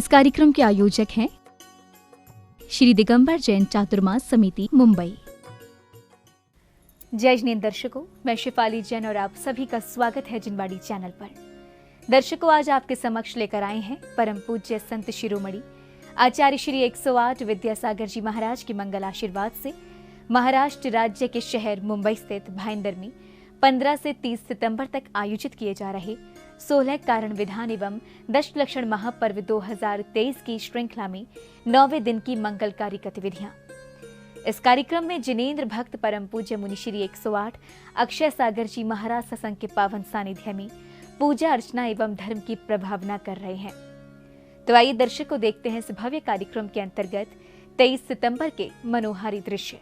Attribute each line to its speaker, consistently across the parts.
Speaker 1: इस कार्यक्रम के आयोजक हैं श्री दिगंबर जैन चातुर्मास समिति, मुंबई। जय जिनेंद्र दर्शकों, मैं शिफाली जैन और आप सभी का स्वागत है जिनवाड़ी चैनल पर। दर्शकों, आज आपके समक्ष लेकर आए हैं परम पूज्य संत शिरोमणि आचार्य श्री 108 विद्यासागर जी महाराज के मंगल आशीर्वाद से महाराष्ट्र राज्य के शहर मुंबई स्थित भाईंदर में 15 से 30 सितंबर तक आयोजित किए जा रहे 16 कारण विधान एवं दशलक्षण महापर्व 2023 की श्रृंखला में 9वें दिन की मंगलकारी गतिविधियां। इस कार्यक्रम में जिनेंद्र भक्त परम पूज्य मुनि श्री 108 अक्षय सागर जी महाराज सत्संग के पावन सानिध्य में पूजा अर्चना एवं धर्म की प्रभावना कर रहे हैं। तो आइए दर्शकों, देखते हैं इस भव्य कार्यक्रम के अंतर्गत 23 सितंबर के मनोहारी दृश्य।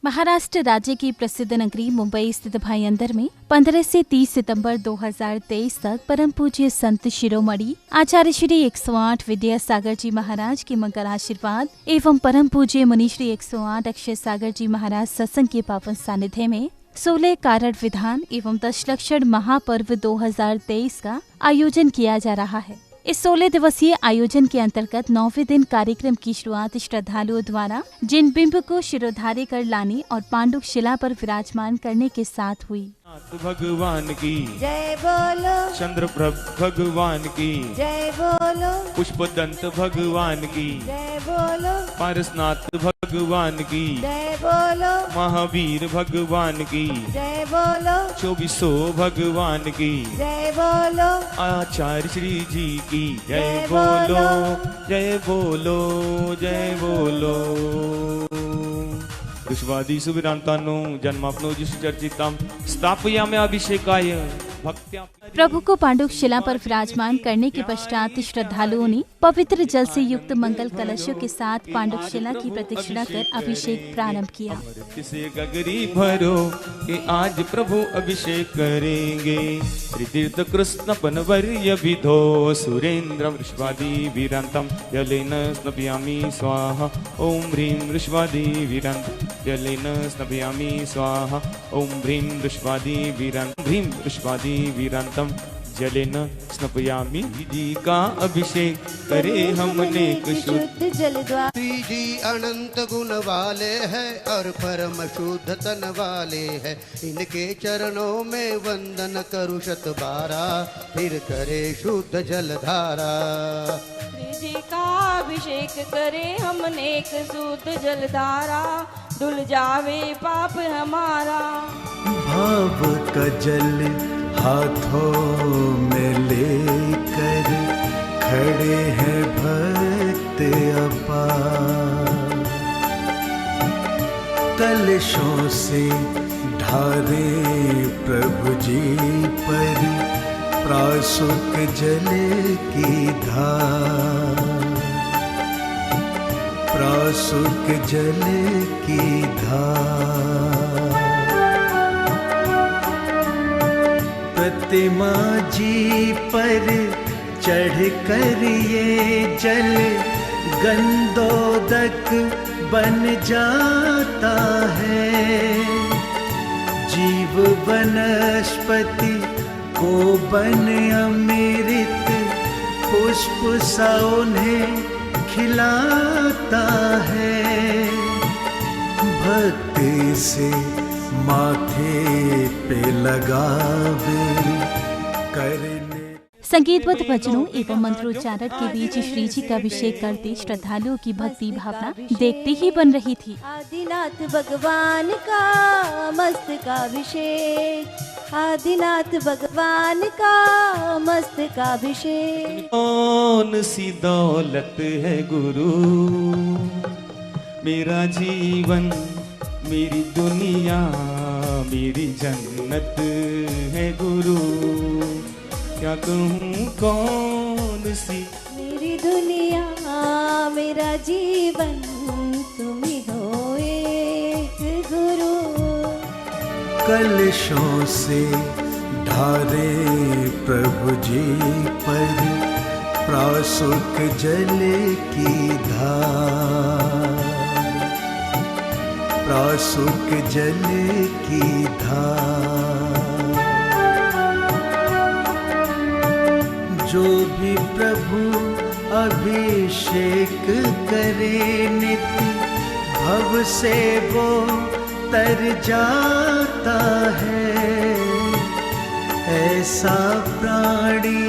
Speaker 2: महाराष्ट्र राज्य की प्रसिद्ध नगरी मुंबई स्थित भाईंदर में 15 से 30 सितंबर 2023 तक परम पूज्य संत शिरोमणि आचार्य श्री 108 विद्यासागर जी महाराज के मंगल आशीर्वाद एवं परम पूज्य मुनि श्री 108 अक्षय सागर जी महाराज सत्संग के पावन सानिध्य में 16 कारण विधान एवं दशलक्षण महापर्व 2023 का आयोजन किया जा रहा है। इस 16 दिवसीय आयोजन के अंतर्गत 9वें दिन कार्यक्रम की शुरुआत श्रद्धालुओं द्वारा जिन बिंब को शिरोधार्य कर लाने और पांडुक शिला पर विराजमान करने के साथ हुई।
Speaker 3: भगवान की
Speaker 4: जय बोलो,
Speaker 3: चंद्रप्रभ भगवान की
Speaker 4: जय बोलो,
Speaker 3: पुष्पदंत भगवान की
Speaker 4: जय बोलो,
Speaker 3: पारसनाथ भगवान की
Speaker 4: जय बोलो,
Speaker 3: महावीर भगवान की
Speaker 4: जय बोलो,
Speaker 3: 2400 भगवान की
Speaker 4: जय बोलो,
Speaker 3: आचार्य श्री जी की जय बोलो, जय बोलो, जय बोलो। विश्वादी सुविरांतानो जन्मापनो जिस चर्चिताम स्थापयामि अभिषेकाय भक्त्या।
Speaker 2: प्रभु को पांडुक शिला पर विराजमान करने के पश्चात श्रद्धालुओं ने पवित्र जल से युक्त मंगल कलशों के साथ पांडुक शिला की प्रदक्षिणा कर अभिषेक प्रारंभ किया।
Speaker 3: से गगरी भरो कि आज प्रभु अभिषेक करेंगे। श्री तीर्थ कृष्ण पनवर्य विधो सुरेंद्र विश्वादी वीरांतम जलेन स्नपयामि स्वाहा ओम ह्रीं विश्वादी वीरांतम जलेन स्नपयामि स्वाहा ओम ह्रीं विश्वादी वीरांतम ह्रीं विश्वादी वीरांतम जलेन स्नपयामि। जी का अभिषेक करे हमने
Speaker 4: शुद्ध जल द्वारा।
Speaker 5: श्री जी अनंत गुण वाले हैं और परम शुद्ध तन वाले हैं। इनके चरणों में वंदन करूं 112 फिर करे शुद्ध जलधारा।
Speaker 6: श्री जी का अभिषेक करे हमने एक शुद्ध जलधारा, धुल जावे पाप हमारा।
Speaker 7: भाव का जल हाथों में लेकर खड़े हैं भक्त अपार। कलशों से ढारे प्रभु जी पर प्रासुक जल की धार, प्रासुक जल की धार। प्रतिमा जी पर चढ़ कर ये जल गंधोदक बन जाता है। जीव वनस्पति को बन अमृत पुष्प सा उन्हें खिलाता है। भक्ति से माथे पे लगावे करने।
Speaker 2: संगीतबद्ध भजनों एवं मंत्रोच्चारण के बीच श्री जी का अभिषेक करते श्रद्धालुओं की भक्ति भावना देखते ही बन रही थी।
Speaker 4: आदिनाथ भगवान का मस्तकाभिषेक, आदिनाथ भगवान का मस्तकाभिषेक।
Speaker 3: कौन सी दौलत है गुरु, मेरा जीवन मेरी दुनिया मेरी जन्नत है गुरु। क्या कहूँ कौन सी
Speaker 4: मेरी दुनिया मेरा जीवन तुम ही हो एक गुरु।
Speaker 7: कलशों से ढारे प्रभु जी पर प्रासुक जल की धार। प्रासुक जल की धार। जो भी प्रभु अभिषेक करे नित्य, भव से वो तर जाता है। ऐसा प्राणी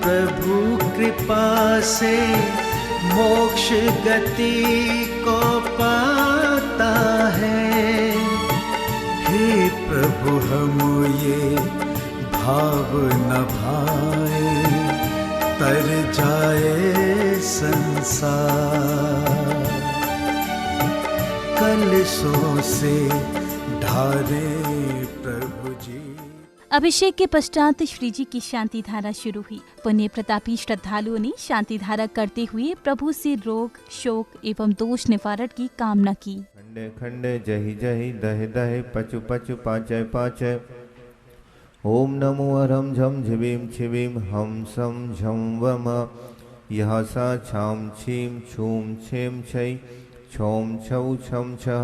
Speaker 7: प्रभु कृपा से मोक्ष गति को पाता है। हे प्रभु हम ये भाव न भाए, तर जाए संसार। कलशों से ढारे प्रभु जी।
Speaker 2: अभिषेक के पश्चात श्री जी की शांति धारा शुरू हुई। पुण्य प्रतापी श्रद्धालुओं ने शांति धारा करते हुए प्रभु से रोग, शोक एवं दोष निवारण की कामना की।
Speaker 8: खंडे खंडे जहि जहि दहे दहे पचु पचु पाचय पाचय। ओम नमो अरम झम झिवीम छिवीम हम सम झम वम। यह सा छाम छीम छूम छेम छै छौम छौ छम छः।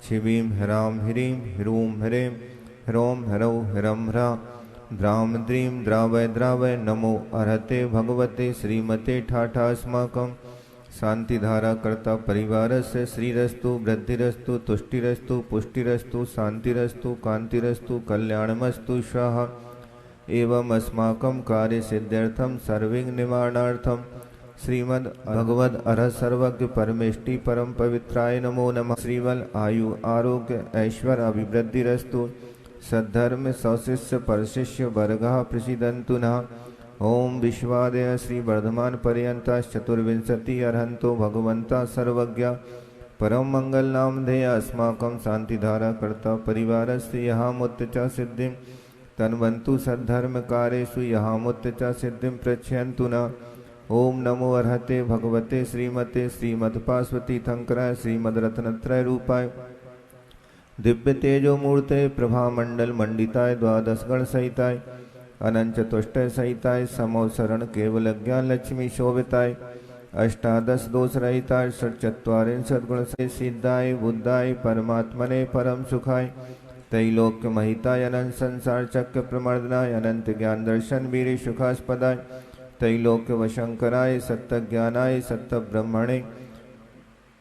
Speaker 8: छिवीम ह्राम ह्रीम ह्रूम ह्रेम ह्रोम ह्रौ ह्रम ह्रा। द्राम द्रीम द्रावय द्रावय। नमो अर्हते भगवते श्रीमते ठाठा अस्माकं। शांति धारा कर्ता परिवार से श्रीरस्तु वृद्धिरस्तु तुष्टिरस्तु पुष्टिरस्तु शांतिरस्तु कांतिरस्तु कल्याणमस्तु स्वाहा। एवं अस्माकं कार्य सिद्ध्यर्थम सर्विघ्न निवारणार्थम श्रीमद् भगवद अर्ह सर्वज्ञ परमेष्टि परम पवित्राय नमो नमः। श्रीवल आयु आरोग्य ऐश्वर्य अभिवृद्धिरस्तु। सद्धर्म सौशिष्य परशिष्य वर्गः प्रसीदन्तु नः। ओम विश्वादय श्री वर्धमान पर्यंता चतुर्विंशति अर्हंतो भगवंता सर्वज्ञ परम मंगल नामधेय अस्माकं शांति धारा कर्ता परिवार से यहाँ मुत्त च सिद्धिं तन्वन्तु सद्धर्म कार्येषु यहाँ मुत्त च सिद्धिं प्रच्छयन्तु न। ओम नमो अर्हते भगवते श्रीमते श्रीमद्पार्वती थंकराय श्रीमद्रत्नत्रय रूपाय दिव्य तेजो मूर्ते प्रभामंडल मंडिताय द्वादश गण सहिताय अनंत चतुष्टय सहिताय समोसरण केवल ज्ञान लक्ष्मी शोभिताय अष्टादश दोष रहिताय षट्चत्वारिंशत् गुण सिद्धाय बुद्धाय परमात्मने परम सुखाय त्रैलोक्य महिताय अनंत संसार चक्र प्रमर्दनाय अनंत ज्ञान दर्शन वीर सुखास्पदाय त्रैलोक्य वशंकराय सत्य ज्ञानाय सत्य ब्रह्मणे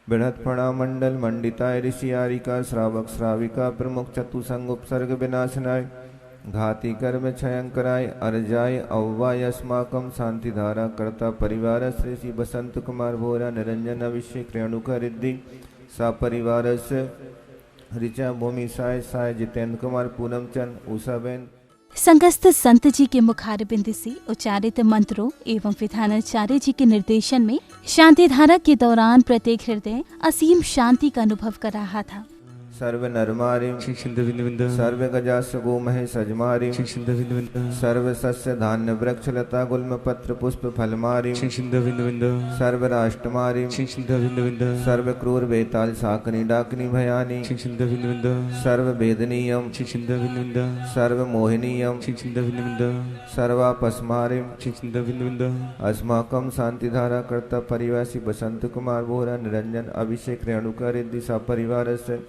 Speaker 8: बृहत् प्रणामंडल मंडिताय ऋषि आरिका श्रावक श्राविका प्रमुख चतुसंग उपसर्ग विनाशनाय घाती कर्म क्षयंकराय अर्जाय अव्वाय अस्माकं शांति धारा कर्ता परिवार श्री श्री बसंत कुमार भोरा निरंजन अभिषेक रेणुका रिद्धि सा परिवार से ऋचा भूमि साय साय जितेंद्र कुमार पूनम चंद उषाबेन।
Speaker 2: संगस्त संत जी के मुखारबिंद से उच्चारित मंत्रों एवं विधानाचार्य जी के निर्देशन में शांति धारा के दौरान प्रत्येक हृदय असीम शांति का अनुभव कर रहा था।
Speaker 8: सर्व नरमारिम सर्व गजास गोमहे सजमारिम सर्व सस्य धान्य वृक्ष लता गुल्म पत्र पुष्प फलमारिम सर्व राष्ट्रमारिम सर्व क्रूर बेताल शाकनी डाकनी भयानी सर्व वेदनीयम सर्व मोहिनीयम सर्वापस्मारिम अस्माकं शांति धारा कर्ता परिवासी बसंत कुमार बोरा निरंजन अभिषेक रेणुका रिद्धि सा परिवार से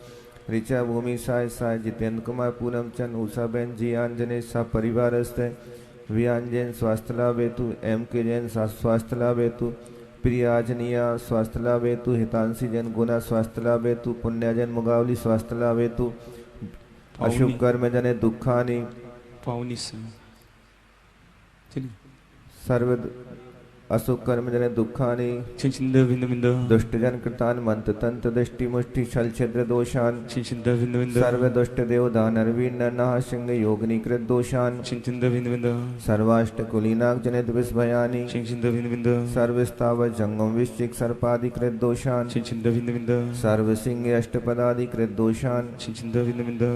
Speaker 8: ऋचा भूमि साय साय जितेंद्र कुमार पूनम चंद उषाबेन जी आंजने सा परिवारस्थ वियांजन स्वास्थ्य लाभ हेतु एम के जैन स्वास्थ्य लाभ हेतु प्रियाजनिया स्वास्थ्य लाभ हेतु हितांशी जन गुना स्वास्थ्य लाभ हेतु पुण्याजन मुगावली स्वास्थ्य लाभ हेतु अशुभ कर्म जने दुखानी सर्व असुख कर्म जने दुखानी दुष्ट जन कृतान मंत तंत्र दृष्टि मुष्टि छल छिद्र दोषान सर्व दुष्ट देव दानरवीर नरनाह सिंह योगनी कृत दोषान सर्वाष्ट कुलीनाग जनित विष भयानी सर्व स्थावर जंगम विश्चिक सर्पादि कृत दोषान सर्व सिंह अष्टपदादि कृत दोषान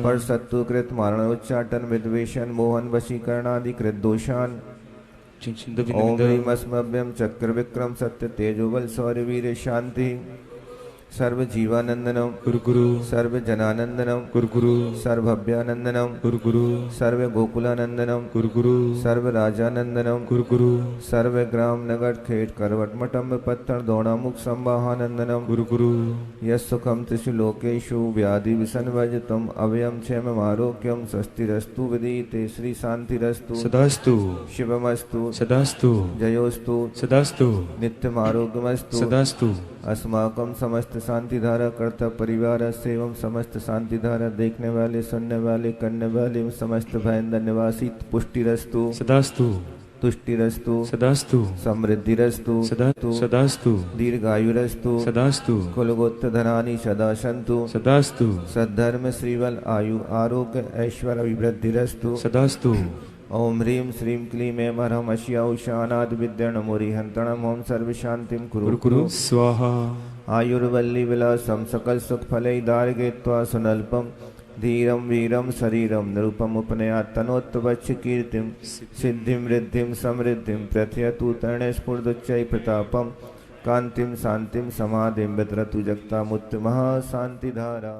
Speaker 8: पर सत्तु कृत मारण उच्चाटन विद्वेषण मोहन वशीकरणादि कृत दोषान ओम ह्रीम अस्मभ्यम चक्र विक्रम सत्य तेजोबल शौर्य वीर शांति सर्व जीवानंदनम
Speaker 3: गुरुगुरु
Speaker 8: सर्व जनानंदनम
Speaker 3: गुरुगुरु
Speaker 8: सर्वभव्यानंदनम
Speaker 3: गुरुगुरु
Speaker 8: सर्व गोकुलानंदनम
Speaker 3: गुरुगुरु
Speaker 8: सर्व राजानंदनम
Speaker 3: गुरुगुरु
Speaker 8: सर्व ग्राम नगर खेट करवट मटम पत्थर दौड़ामुख संवाहानंदनम
Speaker 3: गुरुगुरु
Speaker 8: यस्सुखम त्रिषु लोकेषु व्याधि विसन्वर्जितम अभयम क्षेम आरोग्यम स्वस्तिरस्तु विदीते श्री शांतिरस्तु
Speaker 3: सदास्तु
Speaker 8: शिवमस्तु
Speaker 3: सदास्तु
Speaker 8: जयोस्तु
Speaker 3: सदास्तु
Speaker 8: नित्यम आरोग्यमस्तु
Speaker 3: सदास्तु
Speaker 8: अस्माकं समस्त शांतिधारा कर्ता परिवार एवं समस्त शांतिधारा देखने वाले सुनने वाले करने वाले एवं समस्त भयंदर निवासी पुष्टिरस्तु
Speaker 3: सदास्तु
Speaker 8: तुष्टिरस्तु
Speaker 3: सदास्तु
Speaker 8: समृद्धिरस्तु
Speaker 3: सदास्तु
Speaker 8: दीर्घायुरस्तु
Speaker 3: सदास्तु
Speaker 8: कुलगोत्र धनानि सदा सन्तु
Speaker 3: सदास्तु
Speaker 8: सद्धर्म श्रीवल आयु आरोग्य ऐश्वर्य अभिवृद्धिरस्तु
Speaker 3: सदास्तु
Speaker 8: ओम ह्रीं श्रीं क्लीं ऐं ह्रौं अश्याउषानाद विद्या नमोरि हन्तणम् ओम सर्व शांतिं कुरु
Speaker 3: कुरु स्वाहा
Speaker 8: आयुर्वल्ली विलासं सकल सुख फलैर्दार्गे त्वा सुनल्पं धीरं वीरं शरीरं निरुपम उपनयात् तनोत्वच्छ कीर्तिं सिद्धिं वृद्धिं समृद्धिं प्रथयतु तर्णे स्फुरदुच्चै प्रतापं कांतिं शांतिं समाधिं वितरतु जगतामुत्त महाशांतिधारा।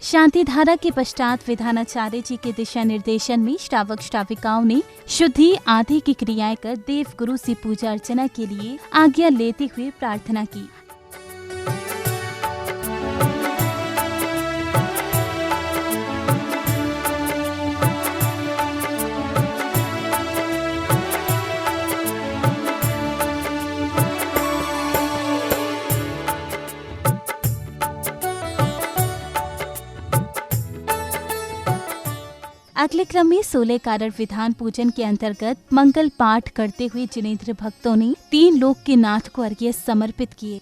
Speaker 2: शांति धारा के पश्चात विधानाचार्य जी के दिशा निर्देशन में श्रावक श्राविकाओं ने शुद्धि आदि की क्रियाएं कर देव गुरु से पूजा अर्चना के लिए आज्ञा लेते हुए प्रार्थना की। अगले क्रम में 16 कारक विधान पूजन के अंतर्गत मंगल पाठ करते हुए जिनेंद्र भक्तों ने 3 लोक के नाथ को अर्घ्य समर्पित किए।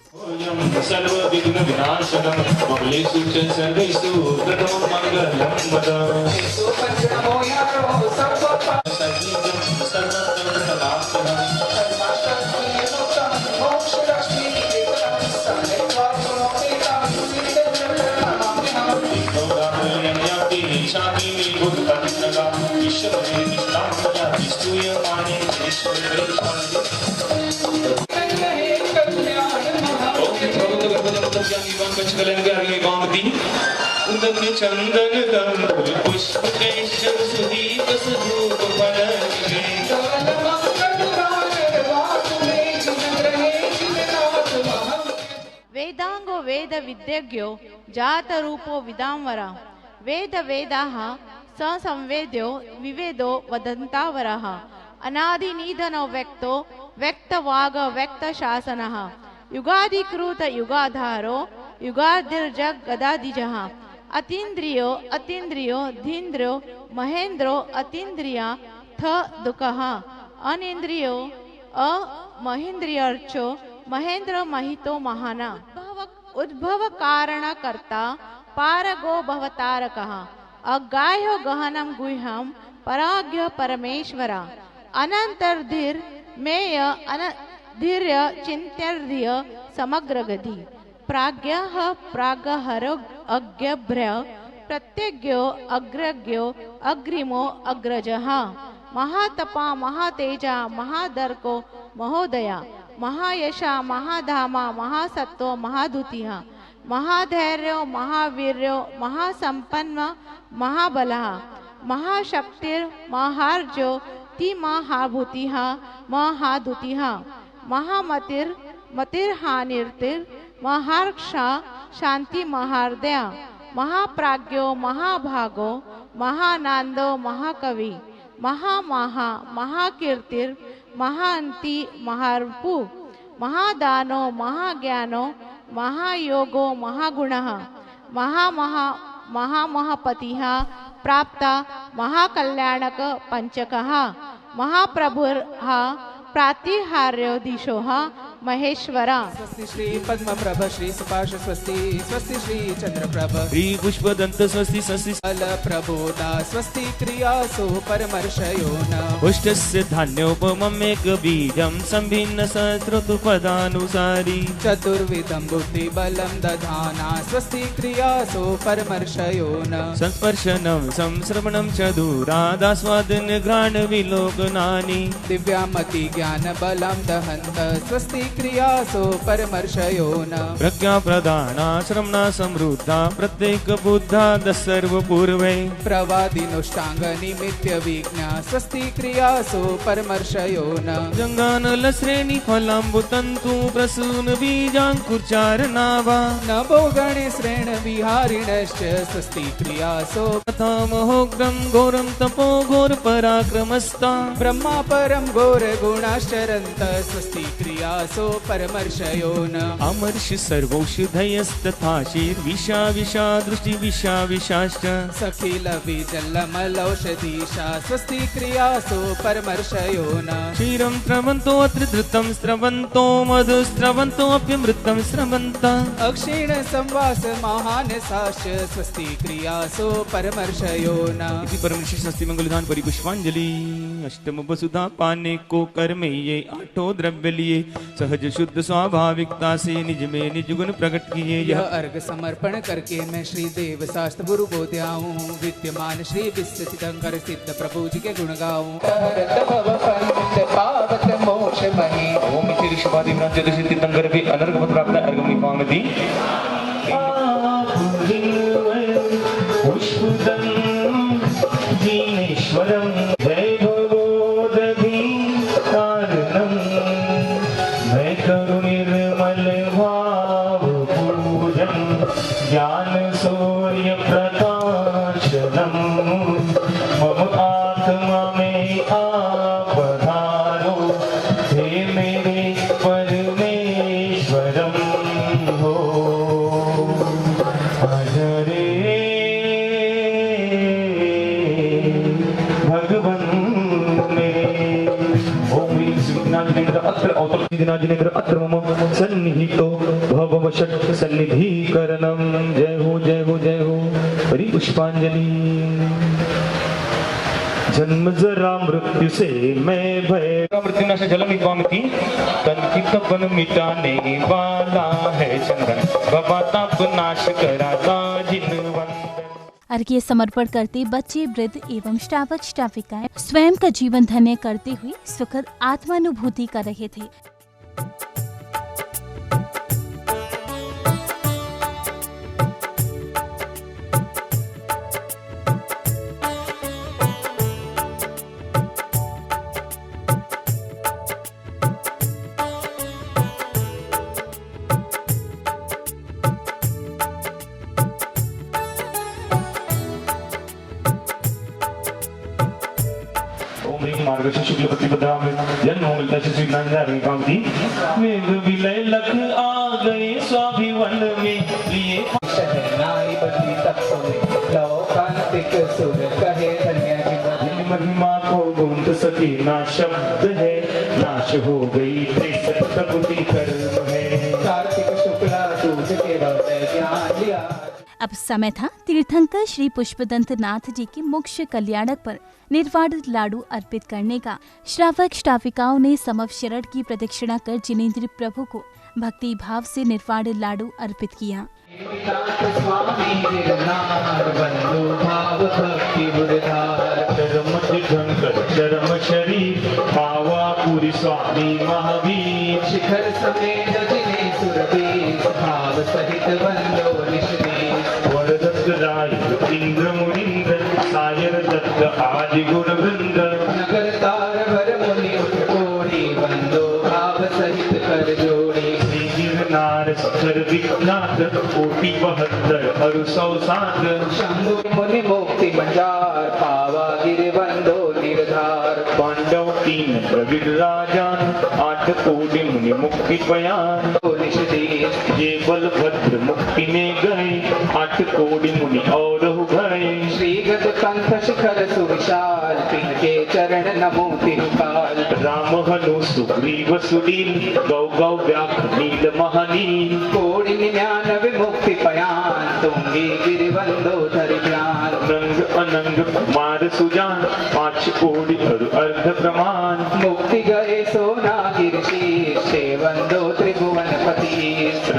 Speaker 3: चंदन दम पुष्प केशव सुदीप सुधूप
Speaker 6: वेदांगो वेद विद्यज्ञो जात रूपो विदांवरा वेद वेदाः संवेद्यो विवेदो वदन्तावरः अनादि निधनो व्यक्तो व्यक्तवाग व्यक्त शासनः युगाधिकृत युगाधारो युगादिर्जग गदादिजः अतीन्द्रियो अतीन्द्रियो धीन्द्रो महेन्द्रो अतीन्द्रिया थ दुःखः अनिन्द्रियो अमहेन्द्रियर्चो महेन्द्र महितो महाना उद्भव कारण कर्ता पारगो भवतारकः अगाह्यो गहनं गुह्यं पराज्ञ परमेश्वरा अनंतर्धीर मेय अनधीर्य चिंत्यर्ध्य समग्र गति प्राज्ञः प्रागहरो अज्ञभ्य प्रत्यज्ञो अग्रज्ञो अग्रिमो अग्रजः महातपा महातेजा महादर्को महोदया महायशा महाधामा महासत्तो महादुतिः महाधैर्यो महावीर्यो महासंपन्न महाबलः महाशक्तिर महार्जो ति महाभूतिः महादुतिः महामतिर मतिर्हानिर्तिर महार्क्षा शांति महार्दया महाप्राज्ञो महाभागो महानांदो महाकवि महामहा महाकीर्तिर महांति महार्पु महादानो महाज्ञानो महायोगो महागुणः महामहापतिः प्राप्ता महाकल्याणक पंचकः महाप्रभुर्ः प्रातिहार्यो दिशोः महेश्वरा
Speaker 9: स्वस्ति श्री पद्मप्रभ श्री सुपाश स्वस्ति स्वस्ति श्री चंद्रप्रभ
Speaker 3: श्री पुष्पदंत स्वस्ति स्वस्ति
Speaker 9: फल प्रबोधा स्वस्ति क्रियासु परमर्शयो न
Speaker 3: पुष्टस्य धान्योपममेक बीजं संभिन्न सहस्रतुपदानुसारी
Speaker 9: चतुर्विधं बुद्धिबलं दधाना स्वस्ति क्रियासु परमर्शयो न
Speaker 3: संस्पर्शनं संश्रवणं च दूरादास्वादन घ्राण विलोकनानि
Speaker 9: दिव्यामति ज्ञान बलं दहन्त स्वस्ति क्रियासो परमर्षयो न
Speaker 3: प्रज्ञा प्रदाना श्रमणा समृद्धा प्रत्येक बुद्धा सर्व पूर्वे
Speaker 9: प्रवादिनुष्टांग निमित्य विज्ञा स्वस्ति क्रियासो परमर्षयो न
Speaker 3: जंगानल श्रेणी फलांबुतंतु प्रसून बीजांकुचारणावा
Speaker 9: नभो गणेश्रेण विहारिणश्च स्वस्ति क्रियासो
Speaker 3: तथा महोग्रम घोरम तपो घोर पराक्रमस्ता
Speaker 9: ब्रह्मा परम घोर गुणाश्चरन्त स्वस्ति क्रियासो परमर्षयो न
Speaker 3: अमर्षि सर्वौषधयस्तथा शीर्विषा विषा दृष्टि विषा विषाश्च
Speaker 9: सखिल विजल्लमलौषधीशा स्वस्ति क्रियासो परमर्षयो न
Speaker 3: क्षीरं स्रवन्तो अत्र धृतं स्रवन्तो मधु स्रवन्तो अप्यमृतं स्रवन्ता
Speaker 9: अक्षीण संवास महानसाश्च स्वस्ति क्रियासो परमर्षयो न
Speaker 3: इति परमर्षि स्वस्ति मंगलदान परिपुष्पांजलि अष्टम वसुधा पाने को कर्मे ये आठों द्रव्य लिए सहज शुद्ध स्वाभाविकता से निज में निज गुण प्रकट किए।
Speaker 9: यह अर्घ समर्पण करके मैं श्री देव शास्त्र गुरु को ध्याऊं, विद्यमान श्री विश्व सिद्धंकर सिद्ध प्रभु जी के गुण गाऊं। पावत मोक्ष मही
Speaker 3: ओम श्री ऋषभादि विराज सिद्धि तीर्थंकर भी अनर्घ प्राप्त अर्घम निपामति पुष्पदं दीनेश्वरं वैभवोदधि कारणं मैं करु निर्मल भाव पूजन ज्ञान सूर्य प्रकाशनम मम आत्मा में आप पधारो हे मेरे परमेश्वरम हो हरे जिनेन्द्र अत्र मम सन्निहितो भववशत् सन्निधिकरणं जय हो जय हो जय हो। हरि पुष्पांजलि। जन्म जरा मृत्यु से मैं भय मृत्युनाश जलम निपामति तन तपन मिटाने वाला है चंदन बाबा ताप नाश कराता जिन
Speaker 2: अर्घ्य समर्पण करते बच्चे, वृद्ध एवं श्रावक श्राविकाएं स्वयं का जीवन धन्य करते हुए सुखद आत्मानुभूति कर रहे थे।
Speaker 3: मार्गशीर्ष शुक्ल प्रतिपदा में जन्म मिलता से श्री कांति वेद विलय लख आ गए स्वाभिवन में लिए
Speaker 9: शहनाई बदली तक सोने लौकांतिक सुर कहे धन्य जीवन
Speaker 3: महिमा को गूंथ सके ना शब्द है नाश हो गई त्रिसत प्रकृति कर्म है
Speaker 9: कार्तिक शुक्ला दूज के हृदय ज्ञान लिया।
Speaker 2: अब समय था तीर्थंकर श्री पुष्पदंत नाथ जी के मोक्ष कल्याणक पर निर्वाण लाडू अर्पित करने का। श्रावक श्राविकाओं ने समव शरण की प्रदक्षिणा कर जिनेन्द्र प्रभु को भक्ति भाव से निर्वाण लाडू अर्पित किया।
Speaker 3: चरम शरीर पावा पूरी स्वामी महावीर
Speaker 9: शिखर समेत जिने सुरवीर भाव सहित वंदो निष्ठीर
Speaker 3: वरदत्त राय इंद्र मुनीन्द्र सायर दत्त आदि गुण वृंद
Speaker 9: नगर तार भर मुनि उठ कोड़ी वंदो भाव सहित कर जोड़ी
Speaker 3: श्री गिरनार सखर विख्यात कोटि 72 अरु 107
Speaker 9: शंभु मुनि मुक्ति मंजार पावा गिर वंदो निर्धार
Speaker 3: पांडव 3 प्रवीण राजान 8 कोटि मुनि मुक्ति बयान ये बलभद्र मुक्ति में गए 8 कोटि मुनि और गए
Speaker 9: श्रीगत कंठ शिखर सुविशाल तिनके चरण नमो तिरुकाल
Speaker 3: राम हनु सुग्रीव सुनील गौ गौ व्याघ्र नील महानील
Speaker 9: कोटि 99 मुक्ति पयान तुंगी गिरिवंदो धरि ध्यान
Speaker 3: नंग अनंग मार सुजान 5 कोटि अर्ध प्रमाण
Speaker 9: मुक्ति गए सोना गिरशीर सेवंदो त्रिभुवन पति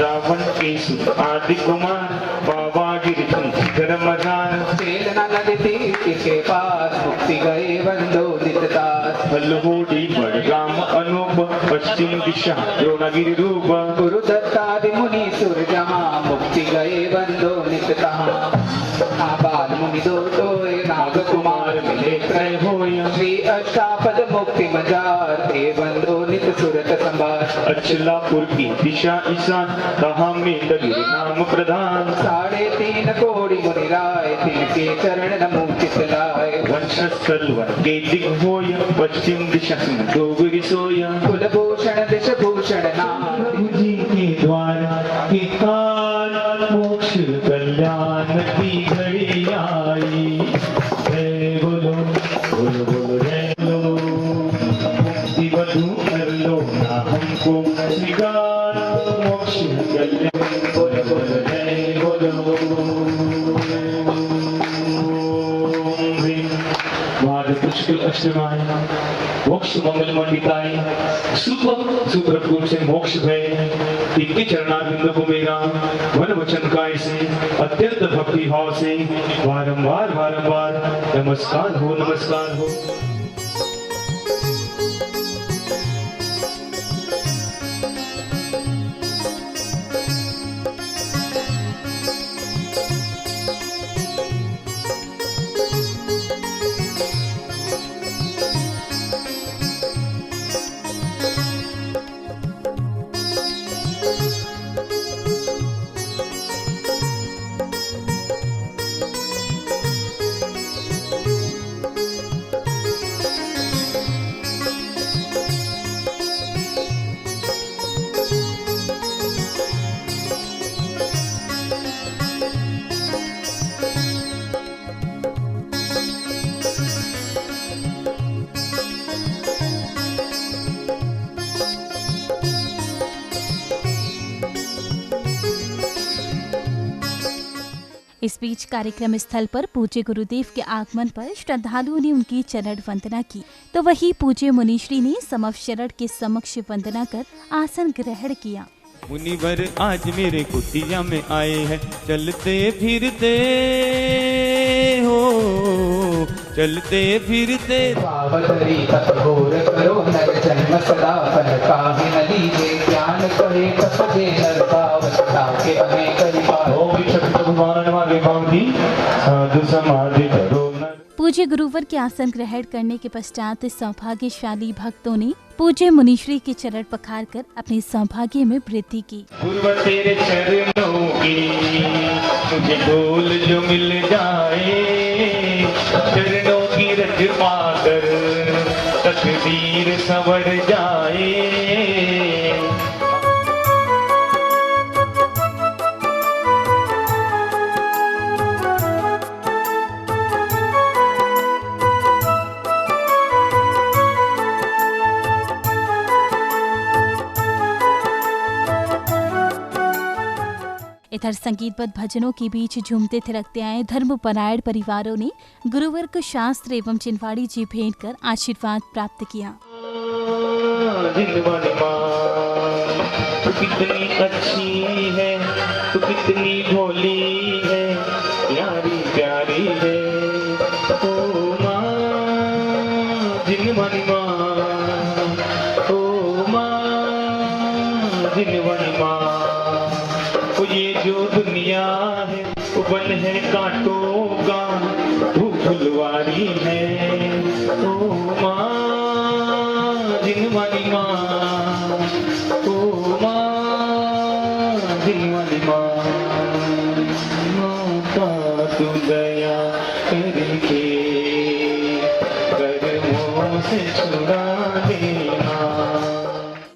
Speaker 3: रावण के सुत आदि कुमार बाबा गिरिधर मदान
Speaker 9: चेतना नदी तीर के पास मुक्ति गए वंदो दितदास
Speaker 3: हलहोड़ी बड़गाम अनु कोप पश्चिम दिशा द्रोणगिरि रूप
Speaker 9: गुरु दत्तादि मुनि सुर जहाँ मुक्ति गए बंदो निकतः बाल मुनि दो तोय नाग कुमार मिले त्रय होय श्री अष्टापद मुक्ति मजार ते बंदो नित सुरत संभार
Speaker 3: अचलापुर की दिशा ईशान कहा मेंदगिरि नाम प्रधान
Speaker 9: 3.5 कोटि मुनि राय तिनके चरण नमो चितलाय
Speaker 3: वंशस्थल वन के दिग्भोय पश्चिम दिशा डोगरी सोय
Speaker 9: कुलभूषण दिश भूषण नाथ
Speaker 3: जी के द्वार के काल मोक्ष कल्याण की घड़ी आई जय बोलो बोलो बोलो जय बोलो मुक्ति बधू कर लो ना हमको श्रृंगार मोक्ष कल्याण बोलो बोलो जय बोलो पुष्कल अष्टमाय मोक्ष मंगल मंडिताय सुप्रभु से मोक्ष भय इनके चरणारविंद को मेरा मन वचन काय से अत्यंत भक्ति भाव से बारंबार बारंबार नमस्कार हो नमस्कार हो।
Speaker 2: इस बीच कार्यक्रम स्थल पर पूज्य गुरुदेव के आगमन पर श्रद्धालुओं ने उनकी चरण वंदना की, तो वही पूज्य मुनिश्री ने समस्त शरण के समक्ष वंदना कर आसन ग्रहण किया।
Speaker 3: मुनिवर आज मेरे कुटिया में आए हैं, चलते फिरते हो चलते फिरते
Speaker 9: पावतरी तपघोर करो नर जन्म सदा फल काहे न लीजे ज्ञान कहे तपजे नर पावता के हमें करी पाओ
Speaker 3: भगवान वाले बांधी साधु समाधि करो।
Speaker 2: पूज्य गुरुवर के आसन ग्रहण करने के पश्चात सौभाग्यशाली भक्तों ने पूज्य मुनिश्री के चरण पखार कर अपने सौभाग्य में वृद्धि की।
Speaker 3: गुरुवर तेरे चरणों की मुझे डोल जो मिल जाए, चरणों की रज पाकर तकदीर संवर जाए।
Speaker 2: इधर संगीतबद्ध भजनों के बीच झूमते थिरकते आए धर्मपरायण परिवारों ने गुरुवर को शास्त्र एवं चिनवाड़ी जी भेंट कर आशीर्वाद प्राप्त किया।
Speaker 3: तू कितनी अच्छी है, तू कितनी भोली है, प्यारी प्यारी है ओ माँ जिनवानी माँ, ओ माँ जिनवानी माँ। ये जो दुनिया है वो बन है कांटों का, वो फुलवारी है ओ माँ जिनवानी माँ, ओ माँ जिनवानी माँ। माता तू दया करके कर्मों से छुड़ा देना।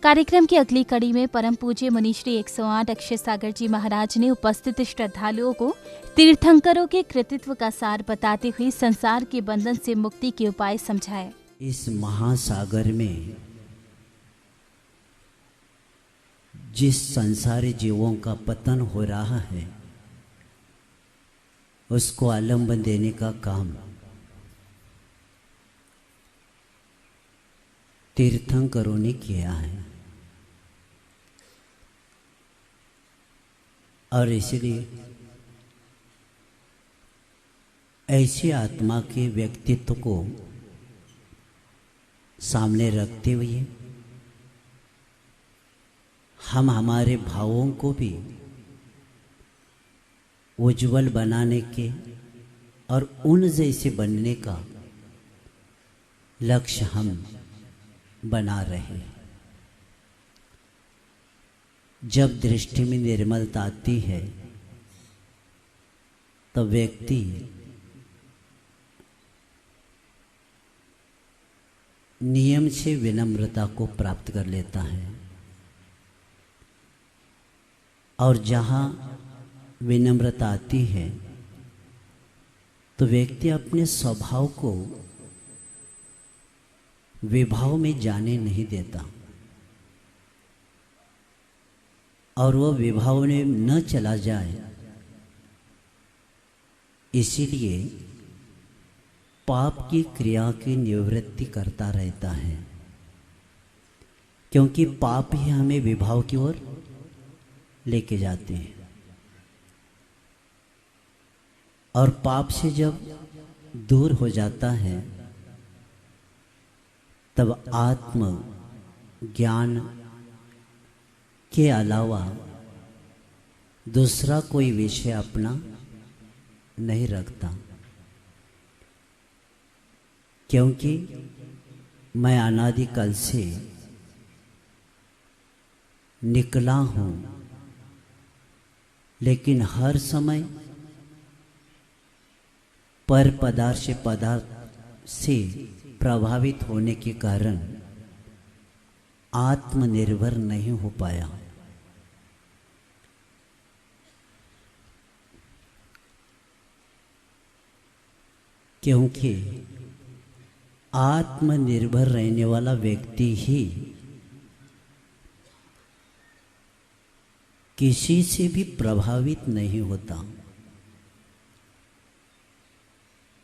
Speaker 2: कार्यक्रम की अगली कड़ी में परम पूज्य मुनिश्री 108 अक्षय सागर जी महाराज ने उपस्थित श्रद्धालुओं को तीर्थंकरों के कृतित्व का सार बताते हुए संसार के बंधन से मुक्ति के उपाय समझाए।
Speaker 10: इस महासागर में जिस संसारी जीवों का पतन हो रहा है उसको आलम्बन देने का काम तीर्थंकरों ने किया है। और इसलिए ऐसी आत्मा के व्यक्तित्व को सामने रखते हुए हम हमारे भावों को भी उज्जवल बनाने के और उन जैसे बनने का लक्ष्य हम बना रहे हैं। जब दृष्टि में निर्मलता आती है तब व्यक्ति नियम से विनम्रता को प्राप्त कर लेता है, और जहाँ विनम्रता आती है तो व्यक्ति अपने स्वभाव को विभाव में जाने नहीं देता, और वह विभाव में न चला जाए, इसीलिए पाप की क्रिया की निवृत्ति करता रहता है, क्योंकि पाप ही हमें विभाव की ओर लेके जाते हैं। और पाप से जब दूर हो जाता है तब आत्म ज्ञान के अलावा दूसरा कोई विषय अपना नहीं रखता, क्योंकि मैं अनादिकाल से निकला हूँ, लेकिन हर समय पर पदार्थ से प्रभावित होने के कारण आत्मनिर्भर नहीं हो पाया। क्योंकि आत्मनिर्भर रहने वाला व्यक्ति ही किसी से भी प्रभावित नहीं होता,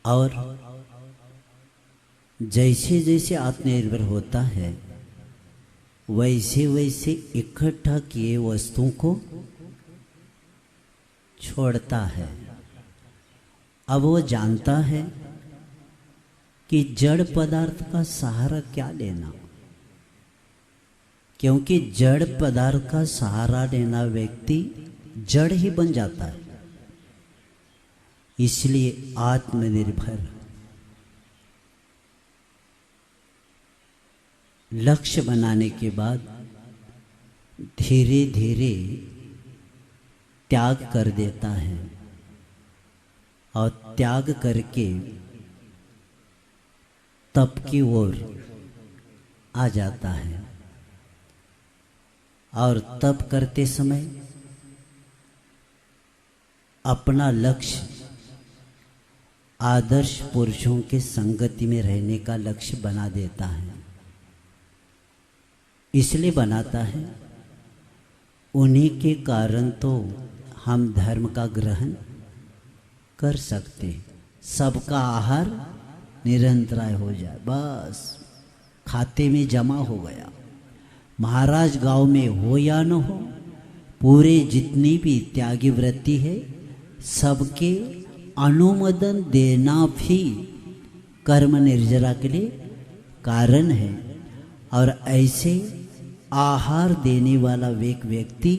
Speaker 10: और जैसे जैसे आत्मनिर्भर होता है वैसे वैसे इकट्ठा किए वस्तुओं को छोड़ता है। अब वो जानता है कि जड़ पदार्थ का सहारा क्या लेना, क्योंकि जड़ पदार्थ का सहारा लेना व्यक्ति जड़ ही बन जाता है। इसलिए आत्मनिर्भर लक्ष्य बनाने के बाद धीरे धीरे त्याग कर देता है, और त्याग करके तप की ओर आ जाता है। और तप करते समय अपना लक्ष्य आदर्श पुरुषों के संगति में रहने का लक्ष्य बना देता है। इसलिए बनाता है, उन्हीं के कारण तो हम धर्म का ग्रहण कर सकते, सबका आहार निरंतराय हो जाए, बस खाते में जमा हो गया। महाराज गांव में हो या न हो, पूरे जितनी भी त्यागी वृत्ति है सबके अनुमोदन देना भी कर्म निर्जरा के लिए कारण है। और ऐसे आहार देने वाला एक व्यक्ति,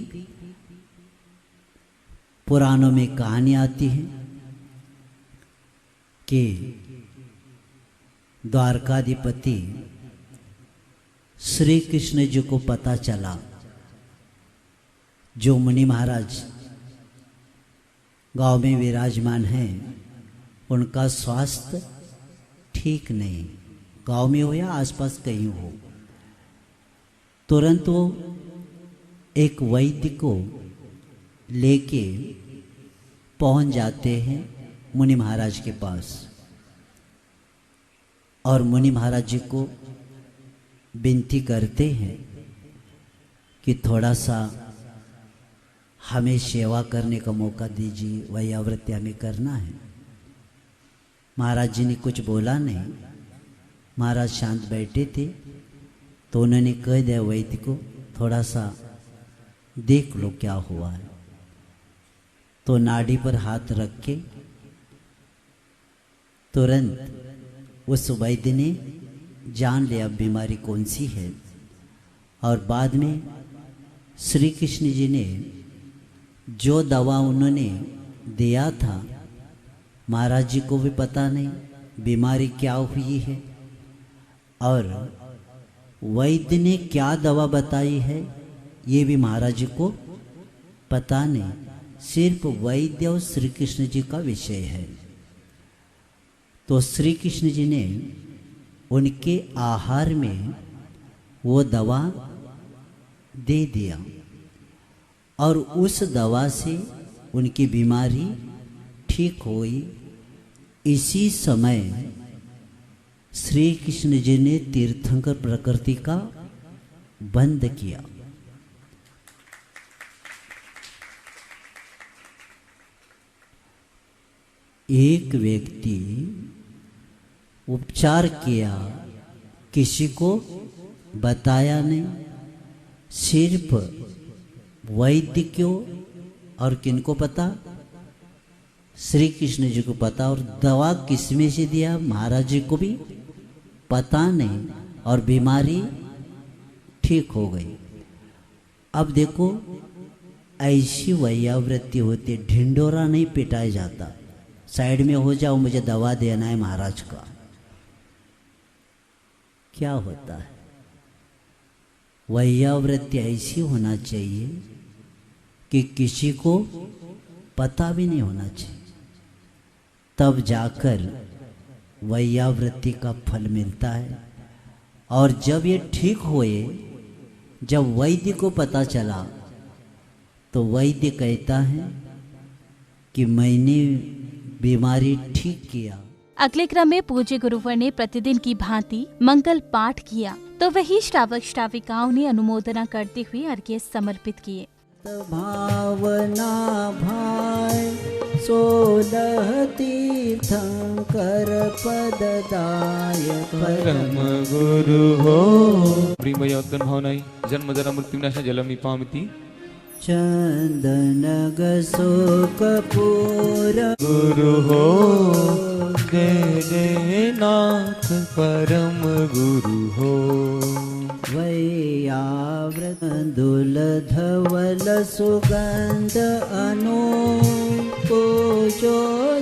Speaker 10: पुराणों में कहानी आती है कि द्वारकाधिपति श्री कृष्ण जी को पता चला जो मुनि महाराज गांव में विराजमान हैं उनका स्वास्थ्य ठीक नहीं, गांव में हो या आसपास कहीं हो। तुरंत वो एक वैद्य को लेके पहुंच जाते हैं मुनि महाराज के पास, और मुनि महाराज जी को विनती करते हैं कि थोड़ा सा हमें सेवा करने का मौका दीजिए, वही आवृत्ति हमें करना है। महाराज जी ने कुछ बोला नहीं, महाराज शांत बैठे थे, तो उन्होंने कह दिया वैद्य को, थोड़ा सा देख लो क्या हुआ है। तो नाड़ी पर हाथ रख के तुरंत उस वैद्य ने जान लिया बीमारी कौन सी है, और बाद में श्री कृष्ण जी ने जो दवा उन्होंने दिया था, महाराज जी को भी पता नहीं बीमारी क्या हुई है, और वैद्य ने क्या दवा बताई है ये भी महाराज जी को पता नहीं। सिर्फ वैद्य और श्री कृष्ण जी का विषय है। तो श्री कृष्ण जी ने उनके आहार में वो दवा दे दिया और उस दवा से उनकी बीमारी ठीक हुई। इसी समय श्री कृष्ण जी ने तीर्थंकर प्रकृति का बंद किया। एक व्यक्ति उपचार किया, किसी को बताया नहीं, सिर्फ वैद्य को और किनको पता, श्री कृष्ण जी को पता, और दवा किसमें से दिया महाराज जी को भी पता नहीं, और बीमारी ठीक हो गई। अब देखो ऐसी वैयावृत्ति होती, ढिंडोरा नहीं पिटाया जाता, साइड में हो जाओ मुझे दवा देना है महाराज का। क्या होता है, वैयावृत्ति ऐसी होना चाहिए कि किसी को पता भी नहीं होना चाहिए, तब जाकर वैयावृत्ति का फल मिलता है। और जब ये ठीक हुए, जब वैद्य को पता चला तो वैद्य कहता है कि मैंने बीमारी ठीक किया।
Speaker 2: अगले क्रम में पूज्य गुरुवर ने प्रतिदिन की भांति मंगल पाठ किया, तो वही श्रावक श्राविकाओं ने अनुमोदना करते हुए अर्घ्य समर्पित किए।
Speaker 10: भावना भाई 16 तीर्थंकर पददाय
Speaker 3: परम गुरु हो। प्रियमयोत्तम भावनाई जन्म जरा मृत्यु विनाश जलम पामिति
Speaker 10: चंदन गसो कपूर
Speaker 3: गुरु हो। जय जय नाथ परम गुरु हो।
Speaker 10: वैयाव्रत दुल धवल सुगंध अनूपो जो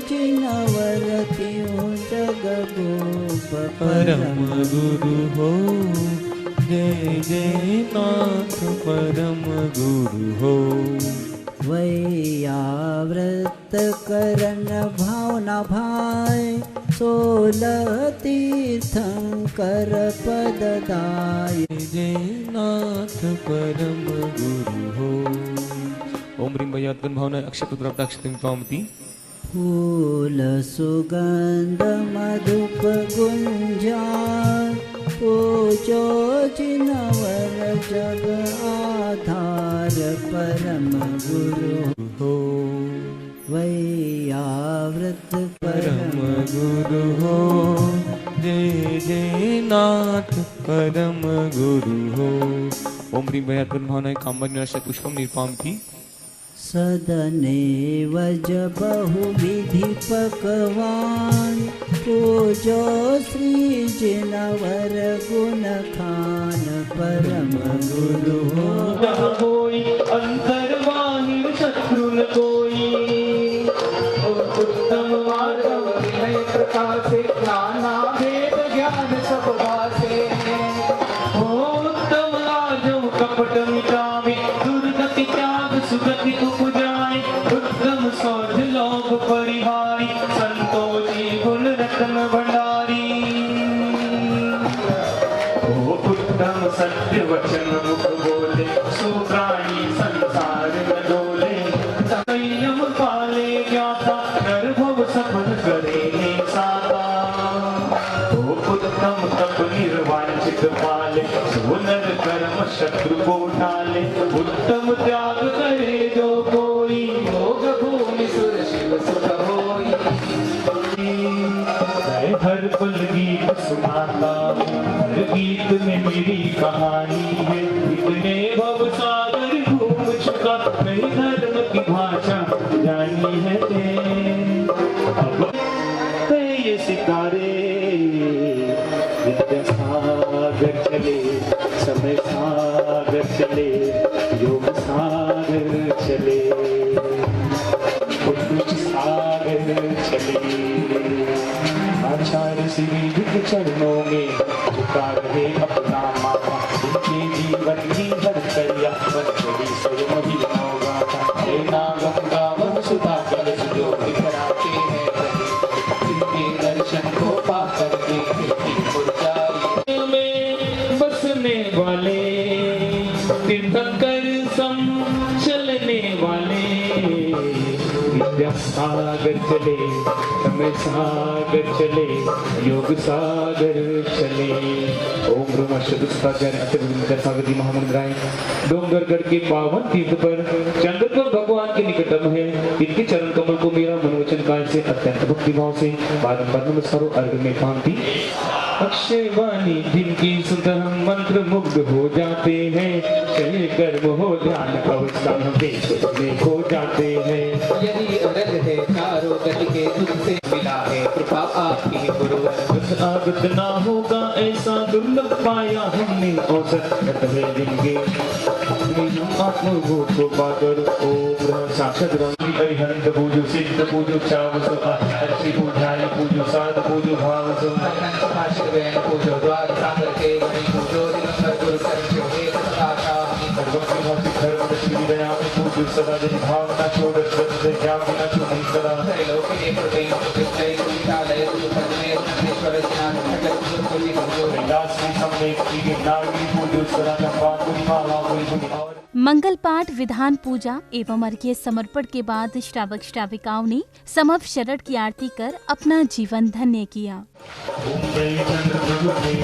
Speaker 10: जिनवरतियों जगगोप
Speaker 3: परम गुरु हो। जय जय नाथ परम गुरु हो।
Speaker 10: वैयाव्रत करन भावना भाई 16 तीर्थंकर पददाय
Speaker 3: जय नाथ परम गुरु हो। ओम ह्रीं वैयात्मन भावना अक्षत प्राप्त अक्षतिं पामति।
Speaker 10: फूल सुगंध मधुप गुंजान पूजो जिनवर जग आधार परम गुरु
Speaker 3: हो।
Speaker 10: वैयाव्रत
Speaker 3: परम गुरु हो। जय जय नाथ परम गुरु हो। ओम ह्रीं वैयात्मन भावना कामवन्यस्य पुष्पम निर्पामति।
Speaker 10: सदने वज बहुविधि पकवान पूजो श्री जिनवर गुण खान परम गुरु हो।
Speaker 9: जहाँ कोई अंतर बाहिर शत्रु न कोई, उत्तम मार्ग विनय प्रकाशे नाना भेद ज्ञान सब भाषे। उत्तम लाजम कपट मिटावे दुर्गति त्याग सुगति उपजाए। उत्तम सौध लोक परिहारी संतोषी गुण रत्न भंडारी। उत्तम सत्य वचन मुख बोले सुप्राणी संसार में डोले। संयम पाले ज्ञाता नर भव सफल करे साता। उत्तम तप निर्वांचित पाले सुनर कर्म शत्रु को ढाले। उत्तम त्याग करे जो कोई भोग भूमि सुर शिव सुख होई। मैं हर पल गीत सुनाता हर गीत में मेरी कहानी है। इतने भव सागर घूम चुका नहीं धर्म की भाषा जानी है। अब ये सितारे विद्या सागर चले समय सागर चले योग चले, कुछ सागर चले। आचार्य श्री के चरणों में झुका रहे अपना माथा, उनके जीवन की हर करिया बन गई स्वयं ही नवगाथा। हे नागम गावन सुधा कलश जो बिखराते हैं जिनके दर्शन को पा करके में बसने वाले, तीर्थंकर सम चलने वाले, विद्या सागर चले, समय सागर चले, योग सागर चले। ओम ब्रह्म शब्दसागर अष्टविंश सागर महामंद्राय। डोंगरगढ़ के पावन तीर्थ पर चंद्रपुर भगवान के निकटम है। इनके चरण कमल को मेरा मनोवचन काल से अत्यंत भक्ति भाव से बारंबार नमस्कारों अर्घ में भांति। अक्षय वाणी जिनकी सुनकर हम मंत्र मुग्ध हो जाते हैं, चले कर्म हो ध्यान अवस्था हम में खो जाते हैं। यदि अरज है चारों गति के तुझसे मिला है कृपा आपकी गुरुवर। आगत ना होगा ऐसा दुर्लभ पाया हमने औसत है जिनके आत्मभूत को पाकर। ओम ब्रह्म साक्षात ब्रह्म अरिहंत पूजो सिद्ध पूजो चावसो अच्छी पूजाय पूजो साध पूजो भावसो पूजो द्वार सागर के वही पूजो दिगंबर गुरु कर्मो हे सदाका सर्वज्ञ भक्ति धर्म श्री दया में पूजो सदा जन भावना छोड़ श्रद्धा ज्ञान बिना तू नहीं सदा लोक के प्रदेश कृष्ण कुलिकालय गुरु पद्मे नंदेश्वर ज्ञान जगत गुरु कुली पूजो कैलाश में हमने की नागी पूजो सदा चंपा कुली माला कुली और
Speaker 2: मंगल पाठ, विधान पूजा एवं अर्घ्य समर्पण के बाद श्रावक श्राविकाओं ने समव शरण की आरती कर अपना जीवन धन्य किया।
Speaker 9: ओम जय चंद्र प्रभु देव,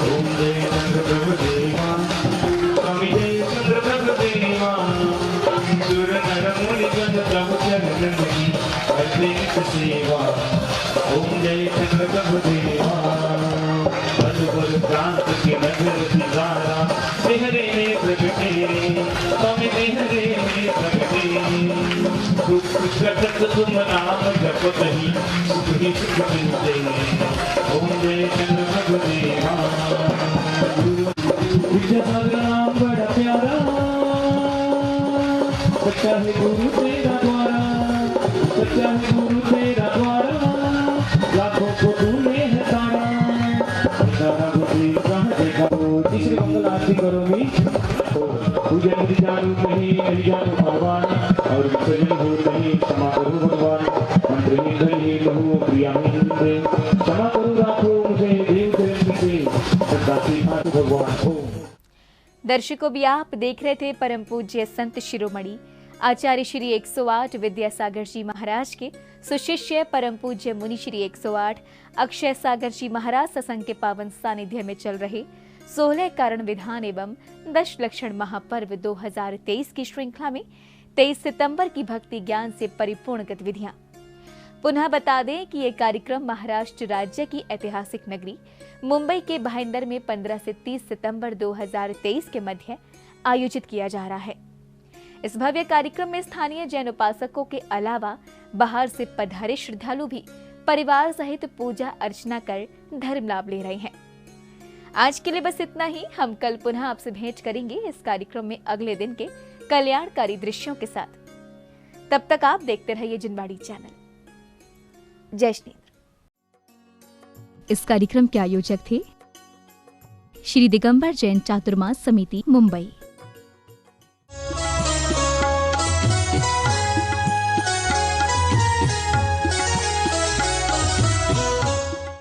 Speaker 9: ओम जय चंद्र प्रभु देवा, स्वामी जय चंद्र प्रभु देवा, सुर नर मुनि गण प्रभु चरण की करते नित सेवा। ओम जय चंद्र प्रभु देवा, मधुर प्रांत के नगर दिवारा, मेहरे में प्रगटे, स्वामी मेहरे में प्रगटे, सुख प्रकट तुम नाम जपत ही सुख ही सुख मिलते। ओम जय चंद्र प्रभु देवा, विद्यासागर नाम बड़ा प्यारा, सच्चा है गुरु तेरा द्वारा, सच्चा है गुरु तेरा द्वारा, लाखों को तूने हटाया। तीसरी मंगल आरती करो मी पूजन विधि जानू नहीं नहीं जानू भगवान और विसर्जन हो नहीं क्षमा करो भगवान। मंत्रहीन धनहीन लहू प्रियाहीन दे क्षमा करो राखो मुझे देव प्रेम से सदा से हाथ भगवान हो।
Speaker 1: दर्शकों भी आप देख रहे थे परम पूज्य संत शिरोमणि आचार्य श्री 108 विद्यासागर जी महाराज के सुशिष्य परम पूज्य मुनि श्री 108 अक्षय सागर जी महाराज सत्संग के पावन सानिध्य में चल रहे 16 कारण विधान एवं 10 लक्षण महापर्व 2023 की श्रृंखला में 23 सितंबर की भक्ति ज्ञान से परिपूर्ण गतिविधियां। पुनः बता दें कि ये कार्यक्रम महाराष्ट्र राज्य की ऐतिहासिक नगरी मुंबई के भाईंदर में 15 से 30 सितंबर 2023 के मध्य आयोजित किया जा रहा है। इस भव्य कार्यक्रम में स्थानीय जैन उपासकों के अलावा बाहर से पधारे श्रद्धालु भी परिवार सहित पूजा अर्चना कर धर्म लाभ ले रहे हैं। आज के लिए बस इतना ही। हम कल पुनः आपसे भेंट करेंगे इस कार्यक्रम में अगले दिन के कल्याणकारी दृश्यों के साथ। तब तक आप देखते रहिए जिनवाड़ी चैनल। जय श्री। इस कार्यक्रम के आयोजक थे श्री दिगंबर जैन चातुर्मास समिति मुंबई।